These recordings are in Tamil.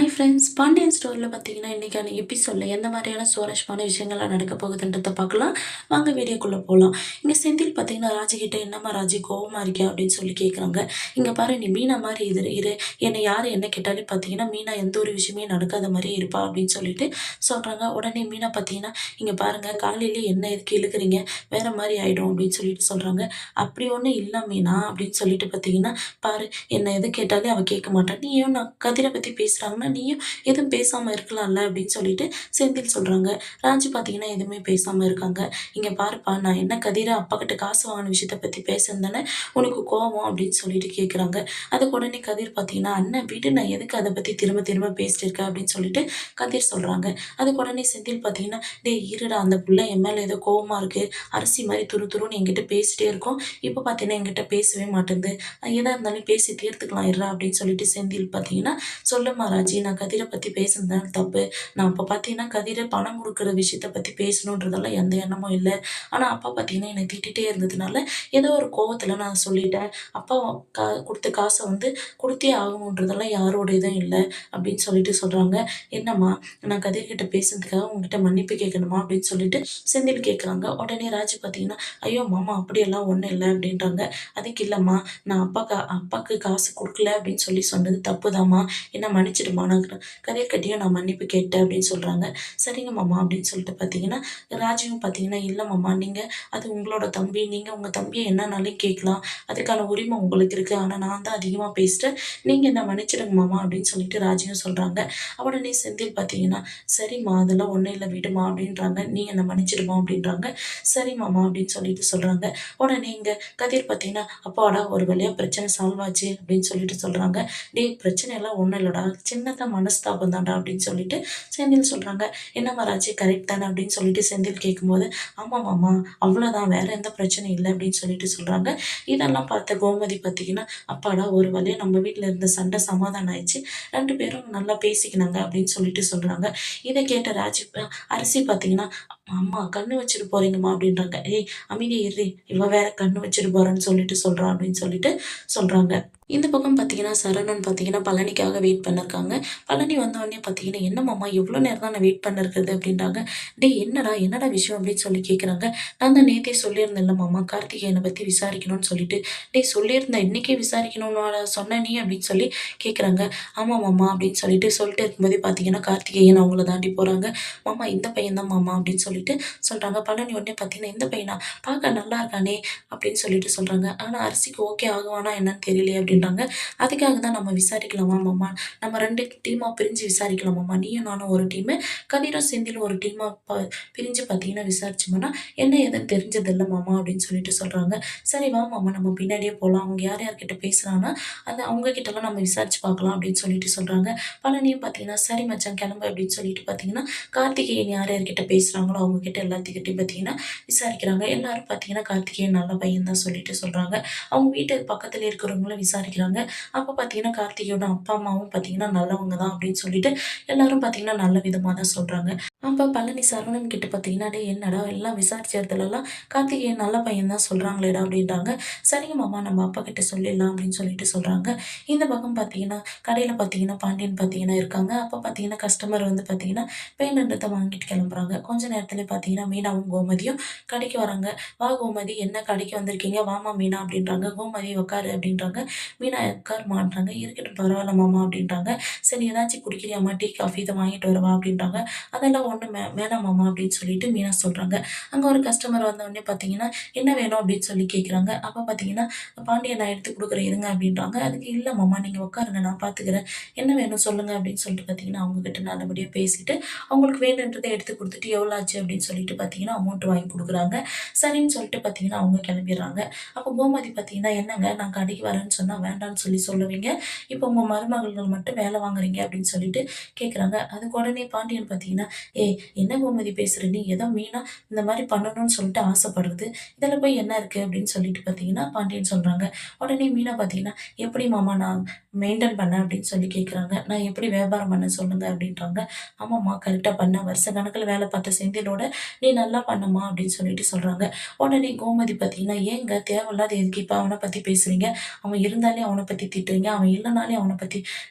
Hi friends! பாண்டியன் ஸ்டோரில பார்த்தீங்கன்னா, இன்னைக்கான எபிசோட்ல எந்த மாதிரியான சுவாரஸ்யமான விஷயங்கள்லாம் நடக்க போகுதுன்றத பார்க்கலாம். வாங்க வீடியோக்குள்ள போலாம். இங்க செந்தில் பார்த்தீங்கன்னா, ராஜுகிட்ட "என்னம்மா ராஜு கோவமா இருக்கியா?" அப்படின்னு சொல்லி கேட்குறாங்க. "இங்க பாரு நீ மீனா மாரி இரு. என்னை யாரு என்ன கேட்டாலும் பார்த்தீங்கன்னா, மீனா எந்த ஒரு விஷயமே நடக்காத மாரியே இருப்பா" அப்படின்னு சொல்லிட்டு சொல்றாங்க. உடனே மீனா பார்த்தீங்கன்னா, "இங்க பாருங்க காலையிலே என்ன எதுக்கு இழுக்குறீங்க? வேற மாரி ஆயிடும்" அப்படின்னு சொல்லிட்டு சொல்றாங்க. "அப்படி ஒண்ணும் இல்ல மீனா" அப்படின்னு சொல்லிட்டு பார்த்தீங்கன்னா, "பாரு என்ன எது கேட்டாலும் அவ கேட்க மாட்டா. நீயும் நான் கதிர பத்தி பேசுறாங்கன்னா, நீயும் எதுவும் பேசாம இருக்கலாம்ல அப்படின்னு சொல்லிட்டு செந்தில் சொல்றாங்க. ராஜு பார்த்தீங்கன்னா எதுவுமே பேசாம இருக்காங்க. "இங்க பாருப்பா நான் என்ன கதிர அப்பாகிட்ட காசு வாங்குன விஷயத்த பத்தி பேசுனது தானே உனக்கு கோவம்" அப்படின்னு சொல்லிட்டு கேட்குறாங்க. அதுக்கு உடனே கதிர் பார்த்தீங்கன்னா, "அண்ணன் விடு நான் எதுக்கு அத பத்தி திரும்ப திரும்ப பேசிட்டு இருக்க" அப்படின்னு சொல்லிட்டு கதிர் சொல்றாங்க. அதுக்கு உடனே செந்தில் பார்த்தீங்கன்னா, "டேய் இருடா அந்த புள்ள என் மேல ஏதோ கோவமா இருக்கு. அரிசி மாரி துரு துருன்னு என்கிட்ட பேசிட்டே இருக்கும். இப்ப பார்த்தீங்கன்னா என்கிட்ட பேசவே மாட்டேன்து. எதா இருந்தாலும் பேசி தீர்த்துக்கலாம் இருடா" அப்படின்னு சொல்லிட்டு செந்தில் பார்த்தீங்கன்னா, "சொல்லும்மா ராஜி நான் கதிர பத்தி பேசுனது தான் தப்பு. நான் அப்ப பார்த்தீங்கன்னா கதிர பணம் குடுக்குற விஷயத்த பத்தி பேசணுன்றதெல்லாம் எந்த எண்ணமும் இல்ல. ஆனா அப்பா பார்த்தீங்கன்னா என்னை திட்டிட்டே இருந்ததுனால, ஏதோ ஒரு கோவத்துல நான் சொல்லிட்டேன். அப்பா குடுத்த காச வந்து குடுத்தே ஆகணுன்றதெல்லாம் யாரோட இதுவும் இல்ல" அப்படின்னு சொல்லிட்டு சொல்றாங்க. "என்னம்மா நான் கதிர்கிட்ட பேசுனதுக்காக உன்கிட்ட மன்னிப்பு கேட்கணுமா?" அப்படின்னு சொல்லிட்டு செந்தில் கேட்குறாங்க. உடனே ராஜு பார்த்தீங்கன்னா, "ஐயோ மாமா அப்படியெல்லாம் ஒண்ணும் இல்ல" அப்படின்றாங்க. "அதுக்கு இல்லம்மா நான் அப்பாக்கு காசு குடுக்கல அப்படின்னு சொல்லி சொன்னது தப்புதாம்மா. என்ன மன்னிச்சிடுமா. நான் கதிர்கிட்டயும் நான் மன்னிப்பு கேட்டேன்" அப்படின்னு சொல்றாங்க. "சரிங்க மாமா" அப்படின்னு சொல்லிட்டு பார்த்தீங்கன்னா, ராஜுவும் பார்த்தீங்கன்னா, "இல்ல மாமா நீங்க அது உங்களோட தம்பி. நீங்க உங்க தம்பிய என்னனாலும் கேட்கலாம். அதுக்கான உரிமை உங்களுக்கு இருக்கு. ஆனா நான் தான் அதிகமா பேசிட்டேன். நீங்க என்ன மன்னிச்சிடுங்க மாமா" அப்படின்னு சொல்லிட்டு ராஜுவும் சொல்றாங்க. உடனே செந்தில் பார்த்தீங்கன்னா, "சரிம்மா அதெல்லாம் ஒண்ணும் இல்ல விடுமா" அப்படின்றாங்க. "நீ என்ன மன்னிச்சிடுமா" அப்படின்றாங்க. "சரி மாமா" அப்படின்னு சொல்லிட்டு சொல்றாங்க. உடனே இங்க கதிர் பார்த்தீங்கன்னா, "அப்பாடா ஒரு வழியா பிரச்சனை சால்வ் ஆச்சு" அப்படின்னு சொல்லிட்டு சொல்றாங்க. "டேய் பிரச்சனைலாம் ஒண்ணும் இல்லடா. சின்னதா மனஸ்தாபம் தான்டா" அப்படின்னு சொல்லிட்டு செந்தில் சொல்றாங்க. "என்னம்மா ராஜி கரெக்ட் தானே?" அப்படின்னு சொல்லிட்டு செந்தில் கேட்கும்போது, "ஆமா மாமா அவ்வளோதான் வேற எந்த பிரச்சனையும் இல்ல" அப்படின்னு சொல்லிட்டு சொல்றாங்க. இதெல்லாம் பார்த்த கோமதி பார்த்தீங்கன்னா, "அப்பாடா ஒரு வழியா நம்ம வீட்ல இருந்த சண்டை சமாதானம் ஆயிடுச்சு. 2 பேரும் நல்லா பேசிக்கினாங்க" அப்படின்னு சொல்லிட்டு சொல்றாங்க. இத கேட்ட அரசி பார்த்தீங்கன்னா, "அம்மா கண்ணு வச்சுட்டு போறீங்கம்மா" அப்படின்றாங்க. "ஏய் அமைதியா இருடி. இவ வேற கண்ணு வச்சுட்டு போறேன்னு சொல்லிட்டு சொல்றா" அப்படின்னு சொல்லிட்டு சொல்றாங்க. இந்த பக்கம் பார்த்தீங்கன்னா, சரவணன் பார்த்தீங்கன்னா, பழனிக்காக வெயிட் பண்ணிருக்காங்க. பழனி வந்தவுடனே பார்த்தீங்கன்னா, "என்ன மாமா இவ்ளோ நேரம் தான் நான் வெயிட் பண்ணிருக்கிறது" அப்படின்றாங்க. "டேய் என்னடா விஷயம்?" அப்படின்னு சொல்லி கேட்குறாங்க. "நான் தான் நேத்தே சொல்லியிருந்தேன்ல மாமா, கார்த்திகேயன பத்தி விசாரிக்கணும்னு சொல்லிட்டு." "டேய் சொல்லியிருந்த இன்னைக்கே விசாரிக்கணும்னாடா சொன்ன நீ?" அப்படின்னு சொல்லி கேட்குறாங்க. "ஆமா மாமா" அப்படின்னு சொல்லிட்டு இருக்கும்போதே பார்த்தீங்கன்னா, கார்த்திகேயன் அவங்கள தாண்டி போறாங்க. "மாமா இந்த பையன் தான் மாமா" அப்படின்னு சொல்லிட்டு சொல்றாங்க. பழனி உடனே பார்த்தீங்கன்னா, "இந்த பையனா? பார்க்க நல்லா இருக்கானே" அப்படின்னு சொல்லிட்டு சொல்றாங்க. ஆனா அரிசிக்கு ஓகே ஆகுவானா என்னன்னு தெரியலையே அப்படின்றாங்க. "அதுக்காக தான் நம்ம விசாரிக்கலாமா மாமா? நம்ம 2 டீமா பிரிஞ்சு விசாரிக்கலாமாம்மா? நீயும் நானும் ஒரு டீமு, கதிரும் செந்திலும் ஒரு டீமா பிரிஞ்சு பார்த்தீங்கன்னா விசாரிச்சோம்னா, என்ன ஏதுன்னு தெரிஞ்சதில்ல மாமா" அப்படின்னு சொல்லிட்டு சொல்றாங்க. "சரி வா மாமா நம்ம பின்னாடியே போலாம். அவங்க யார் யார்கிட்ட பேசுறாங்கன்னா, அவங்க கிட்டலாம் நம்ம விசாரிச்சு பார்க்கலாம்" அப்படின்னு சொல்லிட்டு சொல்றாங்க. பழனியும் பார்த்தீங்கன்னா, "சரி மச்சான் கிளம்பு" அப்படின்னு சொல்லிட்டு பார்த்தீங்கன்னா, கார்த்திகேயன் யார் யார்கிட்ட பேசுறாங்களோ அவங்க கிட்ட எல்லாத்துக்கிட்டயும் பார்த்தீங்கன்னா விசாரிக்கிறாங்க. எல்லாரும் பார்த்தீங்கன்னா, கார்த்திகேயன் நல்ல பையன் தான் சொல்லிட்டு சொல்றாங்க. அவங்க வீட்டுக்கு பக்கத்துல இருக்கிறவங்களும் விசாரிக்கிறாங்க. அப்ப பார்த்தீங்கன்னா, கார்த்திகேயனோட அப்பா, அம்மாவும் பார்த்தீங்கன்னா நல்லவங்க தான் அப்படின்னு சொல்லிட்டு எல்லாரும் பார்த்தீங்கன்னா, நல்ல விதமா தான் சொல்றாங்க. அப்ப பழனி சரவணன் கிட்ட பார்த்தீங்கன்னா, "டேய் என்னடா எல்லாம் விசாரிச்ச இடத்துலலாம் கார்த்திகேயன் நல்ல பையன் தான் சொல்றாங்களேடா" அப்படின்றாங்க. "சரிங்க மாமா நம்ம அப்பா கிட்ட சொல்லிடலாம்" அப்படின்னு சொல்லிட்டு சொல்றாங்க. இந்த பக்கம் பார்த்தீங்கன்னா, கடையில பார்த்தீங்கன்னா, பாண்டியன் பார்த்தீங்கன்னா இருக்காங்க. அப்ப பார்த்தீங்கன்னா, கஸ்டமர் வந்து பார்த்தீங்கன்னா, பேருந்தத்த வாங்கிட்டு கிளம்புறாங்க. கொஞ்ச நேரத்திலே பார்த்தீங்கன்னா, மீனாவும், கோமதியும் கடைக்கு வராங்க. "வா கோமதி என்ன கடைக்கு வந்திருக்கீங்க? வாம்மா மீனா" அப்படின்றாங்க. "கோமதி உட்காரு" அப்படின்றாங்க. மீனா உட்காருமான்றாங்க. "இருக்கட்டும் பரவால்ல மாமா" அப்படின்றாங்க. "சரி ஏதாச்சும் குடிக்கிறியாம்மா? டீ, காஃபி இத வாங்கிட்டு வரவா?" அப்படின்றாங்க. "அதெல்லாம் ஒண்ணும் வேணாம் மாமா" அப்படின்னு சொல்லிட்டு மீனா சொல்றாங்க. அங்க ஒரு கஸ்டமர் வந்தவுடனே பார்த்தீங்கன்னா, "என்ன வேணும்?" அப்படின்னு சொல்லி கேட்குறாங்க. அப்ப பார்த்தீங்கன்னா, "பாண்டியன் நான் எடுத்து குடுக்குறேன் இருங்க" அப்படின்றாங்க. அதுக்கு "இல்ல மாமா நீங்க உட்காருங்க நான் பார்த்துக்கிறேன். என்ன வேணும் சொல்லுங்க" அப்படின்னு சொல்லிட்டு பார்த்தீங்கன்னா, அவங்க கிட்ட நல்லபடியா பேசிட்டு, அவங்களுக்கு வேணுன்றத எடுத்து குடுத்துட்டு, "எவ்வளோ ஆச்சு?" அப்படின்னு சொல்லிட்டு பார்த்தீங்கன்னா, அமௌண்ட் வாங்கி குடுக்குறாங்க. சரின்னு சொல்லிட்டு பார்த்தீங்கன்னா, அவங்க கிளம்பிர்றாங்க. அப்போ கோமதி பார்த்தீங்கன்னா, "என்னங்க நான் கடைக்கு வரேன்னு சொன்னா வேண்டான்னு சொல்லி சொல்லுவீங்க. இப்போ உங்க மருமகள்கள் மட்டும் வேலை வாங்குறீங்க" அப்படின்னு சொல்லிட்டு கேட்குறாங்க. அதுக்கு உடனே பாண்டியன் பார்த்தீங்கன்னா, ஏய் என்ன கோமதி பேசுற நீ? ஏதோ மீனா இந்த மாரி பண்ணணும்னு சொல்லிட்டு ஆசைப்படுறது. இதில போய் என்ன இருக்கு அப்படின்னு சொல்லிட்டு பார்த்தீங்கன்னா, பாண்டியன் சொல்றாங்க. உடனே மீனா பார்த்தீங்கன்னா, எப்படி மாமா நான் மெயின்டெயின் பண்ணேன் அப்படின்னு சொல்லி கேட்குறாங்க. நான் எப்படி வியாபாரம் பண்ணேன் சொல்லுங்க அப்படின்றாங்க. ஆமாம்மா கரெக்ட்டா பண்ண. வருஷ கணக்குல வேலை பார்த்த செந்திலோட நீ நல்லா பண்ணம்மா அப்படின்னு சொல்லிட்டு சொல்றாங்க. உடனே கோமதி பார்த்தீங்கன்னா, ஏங்க தேவையில்லாத எதுக்கு இப்ப அவன பத்தி பேசுறீங்க? அவன் இருந்தாலே அவன பத்தி திட்டுறீங்க. அவன் இல்லனாலே அவன பத்தி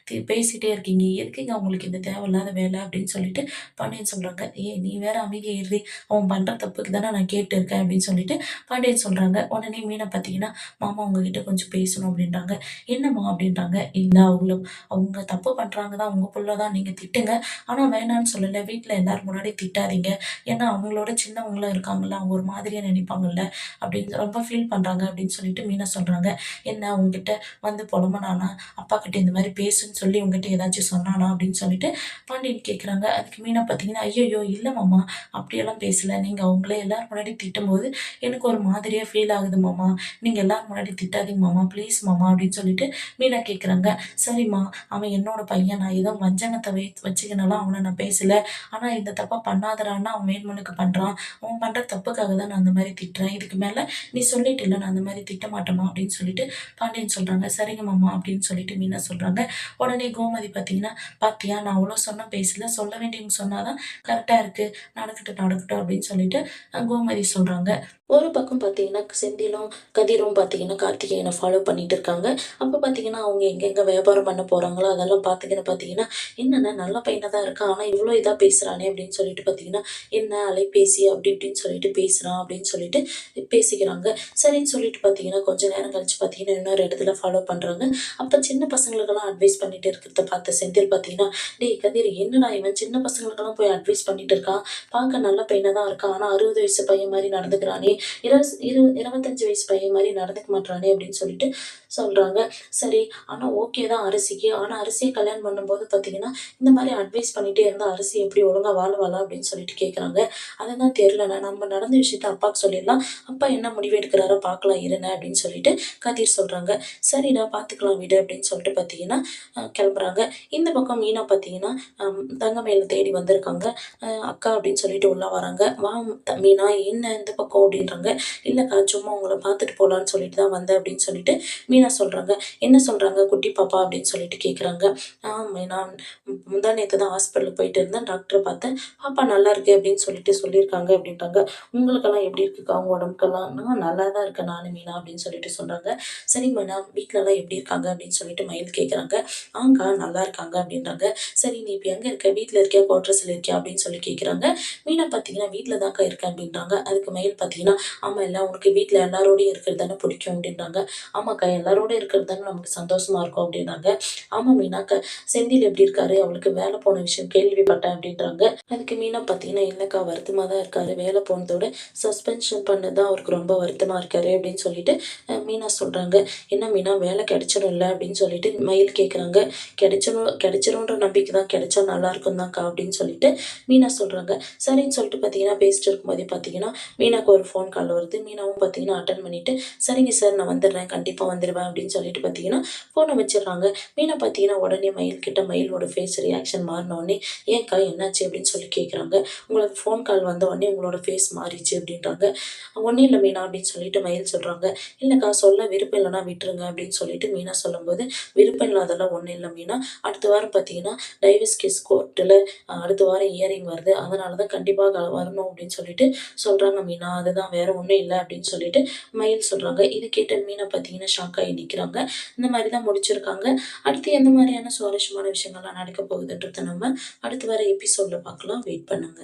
பேசிட்டே இருக்கீங்க. எதுக்குங்க உங்களுக்கு இந்த தேவையில்லாத வேலை அப்படின்னு சொல்லிட்டு பாண்டியன் சொல்றாங்க. ஏய் நீ வேற அமைதியா இருடி. அவன் பண்ற தப்புக்கு தானே நான் கேட்டு இருக்கேன் அப்படின்னு சொல்லிட்டு பாண்டியன் சொல்றாங்க. உடனே மீனா பார்த்தீங்கன்னா, மாமா உங்ககிட்ட கொஞ்சம் பேசணும் அப்படின்றாங்க. என்னம்மா அப்படின்றாங்க. இல்ல அவங்க தப்பு பண்றாங்க தான், உங்க புள்ள தான் நீங்க திட்டுங்க. ஆனா வேணான்னு சொல்லல. வீட்ல எல்லார் முன்னாடியும் திட்டாதீங்க. ஏன்னா அவங்களோட சின்னவங்களும் இருக்காங்கல்ல. அவங்க ஒரு மாதிரியா நினைப்பாங்கல்ல. அப்படின்னு ரொம்ப ஃபீல் பண்றாங்க அப்படின்னு சொல்லிட்டு மீனா சொல்றாங்க. என்ன உன்கிட்ட வந்து புலம்புனானா? அப்பாகிட்ட இந்த மாரி பேசுன்னு சொல்லி உன்கிட்ட ஏதாச்சும் சொன்னானா? அப்படின்னு சொல்லிட்டு பாண்டியன் கேட்குறாங்க. அதுக்கு மீனா பார்த்தீங்கன்னா, ஐய்யய்யோ! இல்ல மாமா. அப்படியெல்லாம் பேசல. நீங்க அவங்கள எல்லார் முன்னாடியும் திட்டும்போது எனக்கு ஒரு மாதிரியா ஃபீல் ஆகுது மாமா. நீங்க எல்லார் முன்னாடியும் திட்டாதீங்க மாமா. ப்ளீஸ் மாமா அப்படின்னு சொல்லிட்டு மீனா கேட்குறாங்க. சரிம்மா, அவன் என்னோட பையன். நான் ஏதோ வஞ்சகத்த வச்சுக்கினலாம் அவன நான் பேசல. ஆனா இந்த தப்ப பண்ணாதடான்னா அவன் மேல்முனுக்கு பண்றான். அவன் பண்ற தப்புக்காக தான் நான் அந்த மாரி திட்டுறேன். இதுக்கு மேல நீ சொல்லிட்டல்ல நான் அந்த மாரி திட்ட மாட்டேம்மா அப்படின்னு சொல்லிட்டு பாண்டியன் சொல்றாங்க. சரிங்க மாமா அப்படின்னு சொல்லிட்டு மீனா சொல்றாங்க. உடனே கோமதி பார்த்தீங்கன்னா, பாத்தியா நான் அவ்வளோ சொன்னும் பேசல. சொல்ல வேண்டியவங்க சொன்னா தான் கரெக்ட்டா இருக்கு. நடக்கட்டும், நடக்கட்டும் அப்படின்னு சொல்லிட்டு கோமதி சொல்றாங்க. ஒரு பக்கம் பார்த்தீங்கன்னா, செந்திலும், கதிரும் பார்த்தீங்கன்னா, கார்த்திகேயன ஃபாலோ பண்ணிட்டு இருக்காங்க. அப்ப பார்த்தீங்கன்னா, அவங்க எங்கெங்க வியாபாரம் பண்ண போறாங்களோ, அதெல்லாம் பார்த்தீங்கன்னா, "என்னண்ணே நல்ல பையனா தான் இருக்கான். ஆனா இவ்ளோ இதா பேசுறானே!" அப்படின்னு சொல்லிட்டு பார்த்தீங்கன்னா, "என்ன அலைபேசி அப்படி இப்படின்னு சொல்லிட்டு பேசுறான்." அப்படின்னு சொல்லிட்டு பேசிக்கிறாங்க. சரின்னு சொல்லிட்டு பார்த்தீங்கன்னா, கொஞ்ச நேரம் கழிச்சு பார்த்தீங்கன்னா, இன்னொரு இடத்துல ஃபாலோ பண்றாங்க. அப்ப சின்ன பசங்களுக்கெல்லாம் அட்வைஸ் பண்ணிட்டு இருக்கிறத பார்த்த செந்தில் பார்த்தீங்கன்னா, "டேய் கதிர் என்னடா இவன் சின்ன பசங்களுக்கெல்லாம் போய் அட்வைஸ் பண்ணிட்டு இருக்கான். பார்க்க நல்ல பையனா தான் இருக்கான். ஆனா 60 வயசு பையன் மாரி நடந்துக்கிறானே! 25 வயசு பையன் மாரி நடந்துக்க மாட்றானே!" அப்படின்னு சொல்லிட்டு சொல்றாங்க. சரி, ஆனா ஓகே தான் அரசிக்கு. ஆனா அரசிய கல்யாணம் பண்ணும்போது பார்த்தீங்கன்னா, இந்த மாரி அட்வைஸ் பண்ணிட்டே இருந்தா அரசி எப்படி ஒழுங்கா வாழுவாளா? அப்படின்னு சொல்லிட்டு கேட்குறாங்க. அதுதான் தெரியலண்ணே. நம்ம நடந்த விஷயத்த அப்பாக்கு சொல்லிடலாம். அப்பா என்ன முடிவு எடுக்கிறாரோ பார்க்கலாம் இருண்ணே அப்படின்னு சொல்லிட்டு கதிர் சொல்றாங்க. சரிடா பார்த்துக்கலாம் விடு அப்படின்னு சொல்லிட்டு பார்த்தீங்கன்னா, கிளம்புறாங்க. இந்த பக்கம் மீனா பார்த்தீங்கன்னா, தங்கமயில தேடி வந்திருக்காங்க. அக்கா அப்படின்னு சொல்லிட்டு உள்ள வராங்க. வா மீனா என்ன இந்த பக்கம் அப்படின்றாங்க. இல்லக்கா சும்மா உங்கள பார்த்துட்டு போலான்னு சொல்லிட்டு தான் வந்தேன் அப்படின்னு சொல்லிட்டு மீனா சொல்றாங்க. என்ன சொல்றாங்க குட்டி பாப்பா அப்படின்னு சொல்லிட்டு கேட்குறாங்க. மீனா முந்தா நேத்து தான் ஹாஸ்பிட்டலுக்கு போயிட்டு இருந்தேன். டாக்டர பார்த்தேன். பாப்பா நல்லா இருக்கு அப்படின்னு சொல்லிட்டு சொல்லியிருக்காங்க அப்படின்ட்டாங்க. உங்களுக்கெல்லாம் எப்படி இருக்குக்கா உங்க உடம்புக்கெல்லாம்? நான் நல்லா தான் இருக்கேன் நானு மீனா அப்படின்னு சொல்லிட்டு சொல்றாங்க. சரி மீனா வீட்லலாம் எப்படி இருக்காங்க அப்படின்னு சொல்லிட்டு மயில் கேட்குறாங்க. ஆங்க்கா நல்லா இருக்காங்க அப்படின்றாங்க. சரி நீ இப்ப எங்க இருக்க? வீட்ல இருக்கியா? குவார்டர்ஸ்ல இருக்கியா? அப்படின்னு சொல்லி கேட்குறாங்க. மீனா பார்த்தீங்கன்னா, வீட்ல தான்க்கா இருக்கேன் அப்படின்றாங்க. அதுக்கு மயில் பார்த்தீங்கன்னா, ஆமா இல்ல உனக்கு வீட்ல எல்லாரோடையும் இருக்கிறது தானே பிடிக்கும் அப்படின்றாங்க. ஆமாக்கா எல்லாரோட இருக்கிறது தானே நமக்கு சந்தோஷமா இருக்கும் அப்படின்னாங்க. ஆமா மீனா செந்தில் எப்படி இருக்காரு? அவளுக்கு வேலை போன விஷயம் கேள்விப்பட்டேன் அப்படின்றாங்க. அதுக்கு மீனா பார்த்தீங்கன்னா, இல்லக்கா வருத்தமா தான் இருக்காரு. வேலை போனதோட சஸ்பென்ஷன் பண்ணது தான் அவருக்கு ரொம்ப வருத்தமா இருக்காரு அப்படின்னு சொல்லிட்டு மீனா சொல்றாங்க. என்ன மீனா வேலை கிடைச்சிடும்ல அப்படின்னு சொல்லிட்டு மயில் கேட்குறாங்க. கிடைச்சிரும்ன்ற நம்பிக்கை தான் கிடைச்சா நல்லாயிருக்கும் தான்க்கா அப்படின்னு சொல்லிட்டு மீனா சொல்றாங்க. சரின்னு சொல்லிட்டு பார்த்தீங்கன்னா, பேசிட்டு இருக்கும்போதே பார்த்தீங்கன்னா, மீனாக்கு ஒரு ஃபோன் கால் வருது. மீனாவும் பார்த்தீங்கன்னா அட்டெண்ட் பண்ணிட்டு, சரிங்க சார் நான் வந்துடுறேன். கண்டிப்பா வந்துருவேன் அப்படின்னு சொல்லிட்டு பார்த்தீங்கன்னா, ஃபோன வச்சுடுறாங்க. மீனா பார்த்தீங்கன்னா, உடனே மயிலோட ஃபேஸ் ரியாக்ஷன் மாறுன உடனே, "ஏன்க்கா என்னாச்சு?" அப்படின்னு சொல்லி கேட்குறாங்க. "உங்களுக்கு ஃபோன் கால் வந்த உடனே உங்களோட ஃபேஸ் மாறிச்சு" அப்படின்றாங்க. "ஒண்ணும் இல்ல மீனா" அப்படின்னு சொல்லிட்டு மயில் சொல்றாங்க. "இல்லக்கா சொல்ல விருப்பம் இல்லன்னா விட்டுருங்க" அப்படின்னு சொல்லிட்டு மீனா சொல்லும்போது, "விருப்பம் இல்லாதெல்லாம் ஒண்ணும் இல்ல மீனா. அடுத்த வாரம் பார்த்தீங்கன்னா, டைவர்ஸ் கேஸ் கோர்ட்டுல அடுத்த வாரம் ஹியரிங் வருது. அதனால தான் கண்டிப்பா வரணும் அப்படின்னு சொல்லிட்டு சொல்றாங்க மீனா. அதுதான் வேற ஒண்ணும் இல்ல அப்படின்னு சொல்லிட்டு மயில் சொல்றாங்க. இத கேட்ட மீனா பார்த்தீங்கன்னா, ஷாக் ஆகி நிக்கிறாங்க. இந்த மாரி தான் முடிச்சிருக்காங்க. அடுத்து எந்த மாரியான சுவாரஸ்யமான விஷயங்கள்லாம் நடக்க போகுதுன்றத நம்ம அடுத்து வர எபிசோட்ல பார்க்கலாம். வெயிட் பண்ணுங்க.